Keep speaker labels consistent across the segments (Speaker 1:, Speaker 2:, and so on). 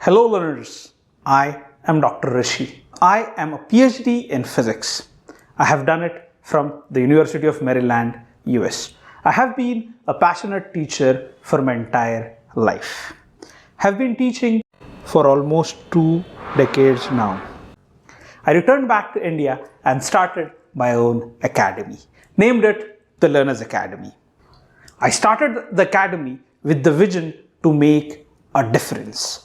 Speaker 1: Hello learners, I am Dr. Rishi. I am a PhD in physics. I have done it from the University of Maryland, US. I have been a passionate teacher for my entire life. Have been teaching for almost 2 decades now. I returned back to India and started my own academy, named it the Learners Academy. I started the academy with the vision to make a difference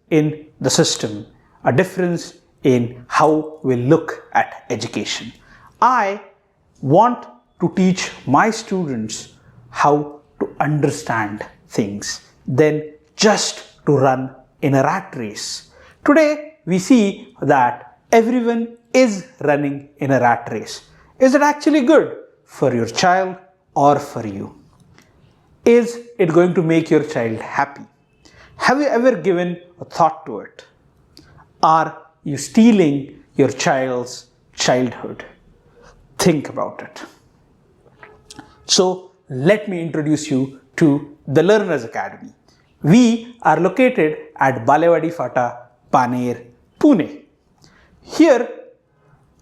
Speaker 1: in the system, a difference in how we look at education. I want to teach my students how to understand things than just to run in a rat race. Today, we see that everyone is running in a rat race. Is it actually good for your child or for you? Is it going to make your child happy? Have you ever given a thought to it? Are you stealing your child's childhood? Think about it. So, let me introduce you to the Learners Academy. We are located at Balewadi Fata, Paner, Pune. Here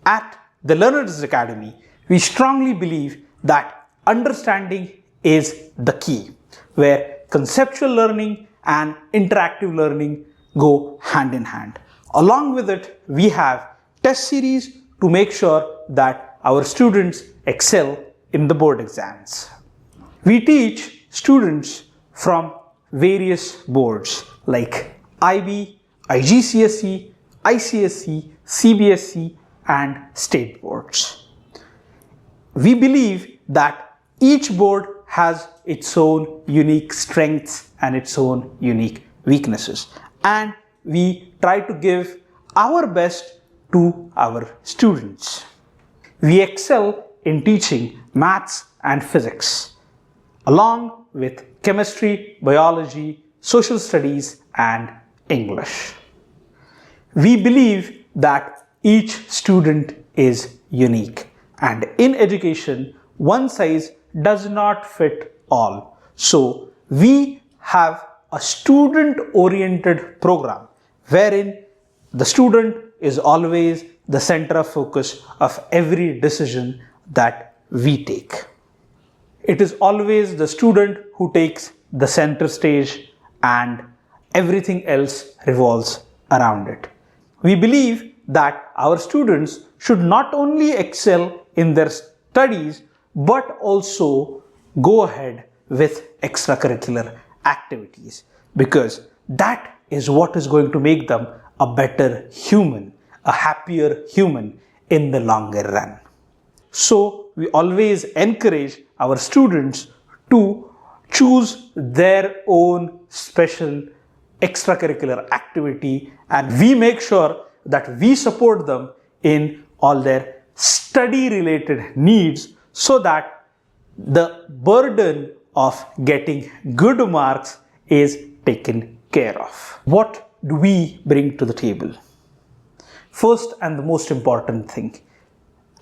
Speaker 1: at the Learners Academy, we strongly believe that understanding is the key, where conceptual learning and interactive learning go hand in hand. Along with it, we have test series to make sure that our students excel in the board exams. We teach students from various boards like IB, IGCSE, ICSE, CBSE and state boards. We believe that each board has its own unique strengths and its own unique weaknesses, and we try to give our best to our students. We excel in teaching maths and physics, along with chemistry, biology, social studies, and English. We believe that each student is unique, and in education, one size does not fit all. So, we have a student-oriented program wherein the student is always the center of focus of every decision that we take. It is always the student who takes the center stage and everything else revolves around it. We believe that our students should not only excel in their studies but also go ahead with extracurricular activities, because that is what is going to make them a better human, a happier human in the longer run. So we always encourage our students to choose their own special extracurricular activity, and we make sure that we support them in all their study related needs so that the burden of getting good marks is taken care of. What do we bring to the table? First and the most important thing,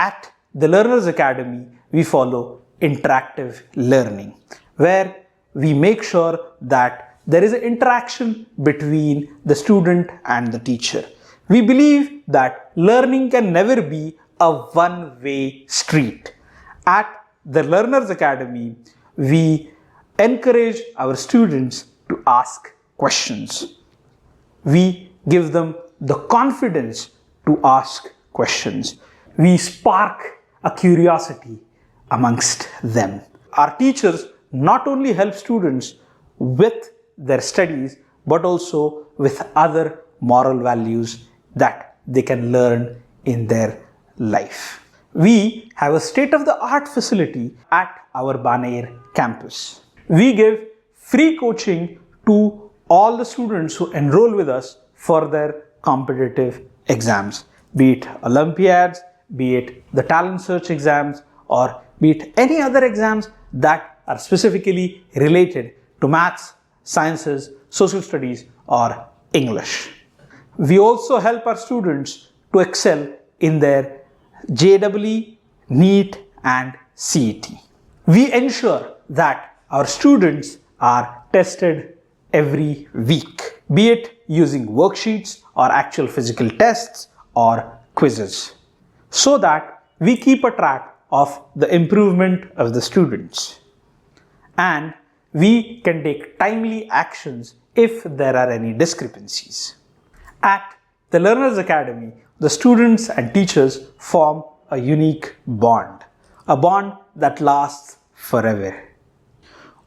Speaker 1: at the Learners Academy, we follow interactive learning, where we make sure that there is an interaction between the student and the teacher. We believe that learning can never be a one-way street. At the Learners Academy, we encourage our students to ask questions. We give them the confidence to ask questions. We spark a curiosity amongst them. Our teachers not only help students with their studies but also with other moral values that they can learn in their life. We have a state-of-the-art facility at our Baner campus. We give free coaching to all the students who enroll with us for their competitive exams, be it Olympiads, be it the talent search exams, or be it any other exams that are specifically related to maths, sciences, social studies, or English. We also help our students to excel in their JEE, NEET, and CET. We ensure that our students are tested every week. be it using worksheets or actual physical tests or quizzes, so that we keep a track of the improvement of the students and we can take timely actions if there are any discrepancies. At the Learners Academy, the students and teachers form a unique bond, a bond that lasts forever.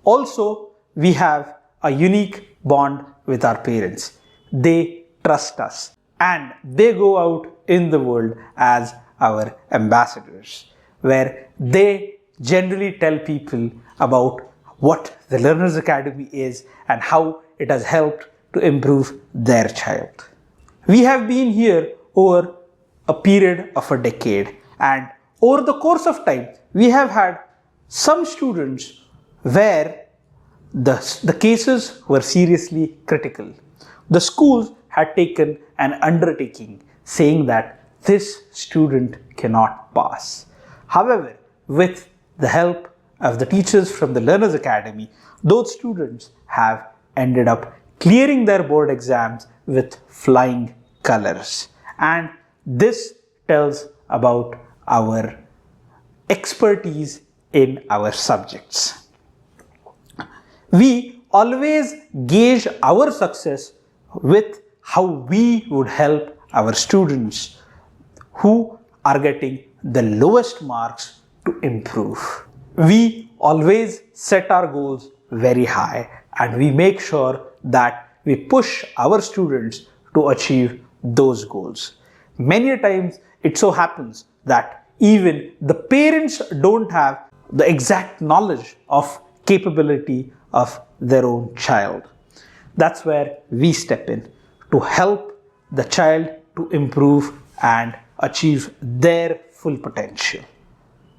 Speaker 1: Also, we have a unique bond with our parents. They trust us and they go out in the world as our ambassadors, where they generally tell people about what the Learners Academy is and how it has helped to improve their child. We have been here over a period of a decade, and over the course of time, we have had some students where the cases were seriously critical. The schools had taken an undertaking saying that this student cannot pass. However, with the help of the teachers from the Learners Academy, those students have ended up clearing their board exams with flying colors. And this tells about our expertise in our subjects. We always gauge our success with how we would help our students who are getting the lowest marks to improve. We always set our goals very high and we make sure that we push our students to achieve those goals. Many times it so happens that even the parents don't have the exact knowledge of capability of their own child. That's where we step in to help the child to improve and achieve their full potential.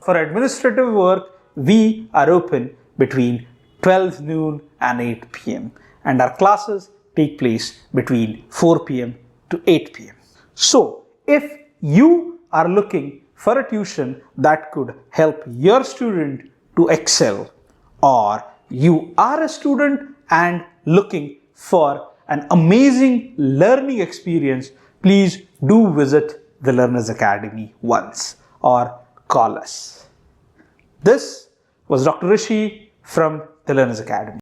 Speaker 1: For administrative work, we are open between 12 noon and 8 p.m. and our classes take place between 4 p.m. to 8 p.m. So, if you are looking for a tuition that could help your student to excel, or you are a student and looking for an amazing learning experience, please do visit the Learners Academy once or call us. This was Dr. Rishi from the Learners Academy.